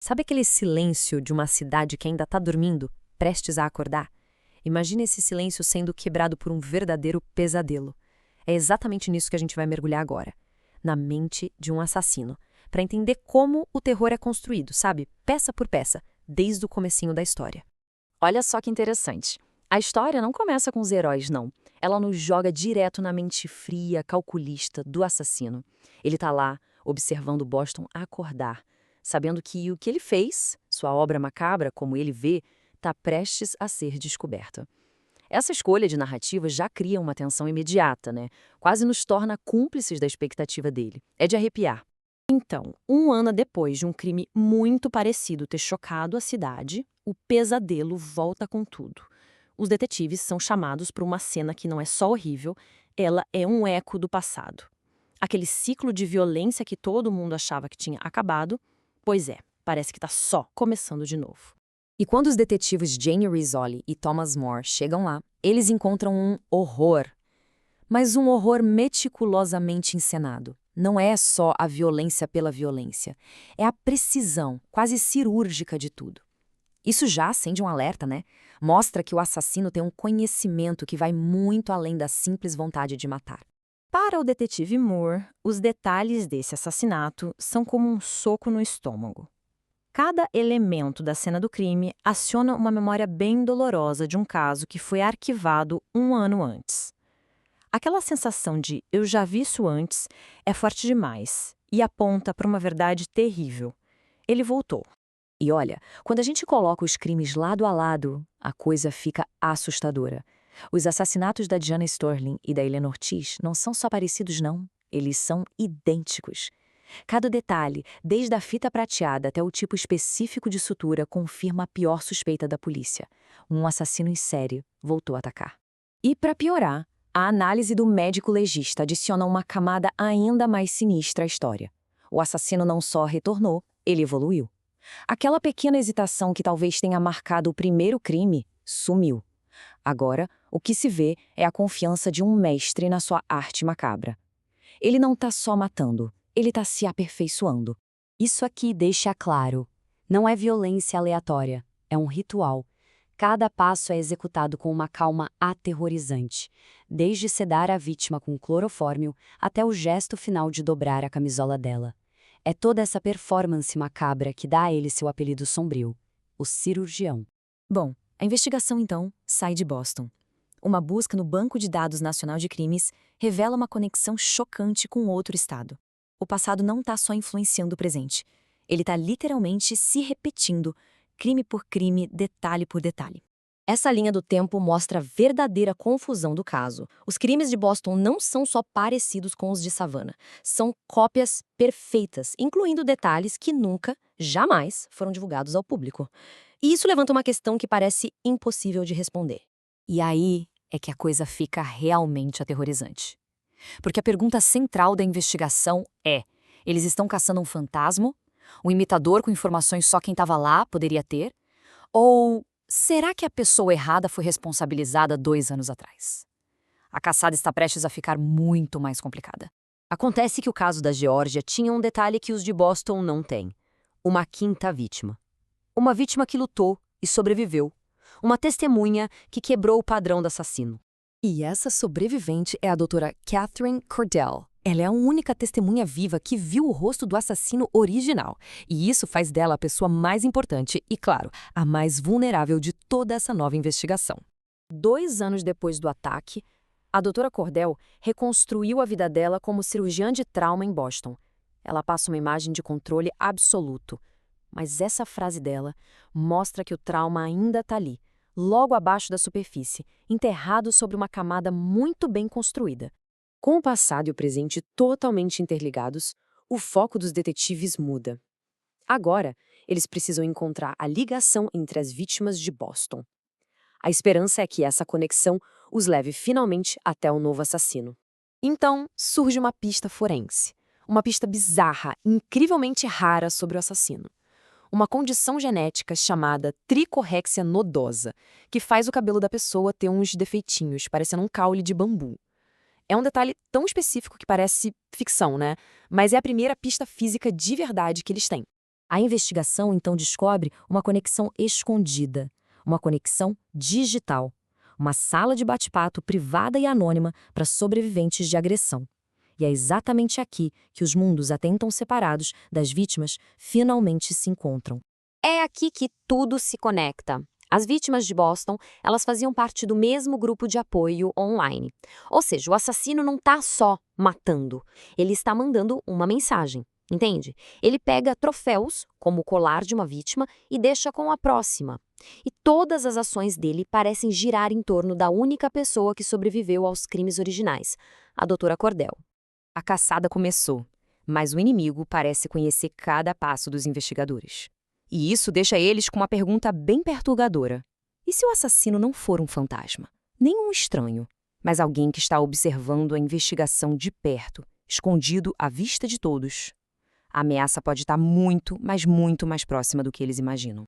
Sabe aquele silêncio de uma cidade que ainda está dormindo, prestes a acordar? Imagine esse silêncio sendo quebrado por um verdadeiro pesadelo. É exatamente nisso que a gente vai mergulhar agora. Na mente de um assassino, para entender como o terror é construído, sabe? Peça por peça, desde o comecinho da história. Olha só que interessante. A história não começa com os heróis, não. Ela nos joga direto na mente fria, calculista do assassino. Ele tá lá, observando Boston acordar, sabendo que o que ele fez, sua obra macabra, como ele vê, tá prestes a ser descoberta. Essa escolha de narrativa já cria uma tensão imediata, né? Quase nos torna cúmplices da expectativa dele. É de arrepiar. Então, um ano depois de um crime muito parecido ter chocado a cidade, o pesadelo volta com tudo. Os detetives são chamados para uma cena que não é só horrível, ela é um eco do passado. Aquele ciclo de violência que todo mundo achava que tinha acabado, pois é, parece que está só começando de novo. E quando os detetives Jane Rizzoli e Thomas More chegam lá, eles encontram um horror. Mas um horror meticulosamente encenado. Não é só a violência pela violência. É a precisão, quase cirúrgica de tudo. Isso já acende um alerta, né? Mostra que o assassino tem um conhecimento que vai muito além da simples vontade de matar. Para o detetive Moore, os detalhes desse assassinato são como um soco no estômago. Cada elemento da cena do crime aciona uma memória bem dolorosa de um caso que foi arquivado um ano antes. Aquela sensação de "eu já vi isso antes" é forte demais e aponta para uma verdade terrível. Ele voltou. E olha, quando a gente coloca os crimes lado a lado, a coisa fica assustadora. Os assassinatos da Diana Sterling e da Helena Ortiz não são só parecidos, não. Eles são idênticos. Cada detalhe, desde a fita prateada até o tipo específico de sutura, confirma a pior suspeita da polícia. Um assassino em série voltou a atacar. E para piorar, a análise do médico legista adiciona uma camada ainda mais sinistra à história. O assassino não só retornou, ele evoluiu. Aquela pequena hesitação que talvez tenha marcado o primeiro crime sumiu. Agora, o que se vê é a confiança de um mestre na sua arte macabra. Ele não está só matando, ele está se aperfeiçoando. Isso aqui deixa claro. Não é violência aleatória, é um ritual. Cada passo é executado com uma calma aterrorizante, desde sedar a vítima com clorofórmio até o gesto final de dobrar a camisola dela. É toda essa performance macabra que dá a ele seu apelido sombrio, o cirurgião. Bom, a investigação então sai de Boston. Uma busca no Banco de Dados Nacional de Crimes revela uma conexão chocante com outro estado. O passado não está só influenciando o presente. Ele está literalmente se repetindo, crime por crime, detalhe por detalhe. Essa linha do tempo mostra a verdadeira confusão do caso. Os crimes de Boston não são só parecidos com os de Savannah. São cópias perfeitas, incluindo detalhes que nunca, jamais, foram divulgados ao público. E isso levanta uma questão que parece impossível de responder. E aí é que a coisa fica realmente aterrorizante. Porque a pergunta central da investigação é: eles estão caçando um fantasma? Um imitador com informações só quem estava lá poderia ter? Ou será que a pessoa errada foi responsabilizada 2 anos atrás? A caçada está prestes a ficar muito mais complicada. Acontece que o caso da Geórgia tinha um detalhe que os de Boston não têm: uma quinta vítima. Uma vítima que lutou e sobreviveu. Uma testemunha que quebrou o padrão do assassino. E essa sobrevivente é a doutora Catherine Cordell. Ela é a única testemunha viva que viu o rosto do assassino original. E isso faz dela a pessoa mais importante e, claro, a mais vulnerável de toda essa nova investigação. 2 anos depois do ataque, a doutora Cordell reconstruiu a vida dela como cirurgiã de trauma em Boston. Ela passa uma imagem de controle absoluto. Mas essa frase dela mostra que o trauma ainda está ali, logo abaixo da superfície, enterrado sobre uma camada muito bem construída. Com o passado e o presente totalmente interligados, o foco dos detetives muda. Agora, eles precisam encontrar a ligação entre as vítimas de Boston. A esperança é que essa conexão os leve finalmente até o novo assassino. Então, surge uma pista forense. Uma pista bizarra, incrivelmente rara sobre o assassino. Uma condição genética chamada tricorrexia nodosa, que faz o cabelo da pessoa ter uns defeitinhos, parecendo um caule de bambu. É um detalhe tão específico que parece ficção, né? Mas é a primeira pista física de verdade que eles têm. A investigação então descobre uma conexão escondida, uma conexão digital, uma sala de bate-papo privada e anônima para sobreviventes de agressão. E é exatamente aqui que os mundos até então separados das vítimas finalmente se encontram. É aqui que tudo se conecta. As vítimas de Boston, elas faziam parte do mesmo grupo de apoio online. Ou seja, o assassino não está só matando, ele está mandando uma mensagem, entende? Ele pega troféus, como o colar de uma vítima, e deixa com a próxima. E todas as ações dele parecem girar em torno da única pessoa que sobreviveu aos crimes originais, a doutora Cordell. A caçada começou, mas o inimigo parece conhecer cada passo dos investigadores. E isso deixa eles com uma pergunta bem perturbadora. E se o assassino não for um fantasma? Nem um estranho, mas alguém que está observando a investigação de perto, escondido à vista de todos. A ameaça pode estar muito, mas muito mais próxima do que eles imaginam.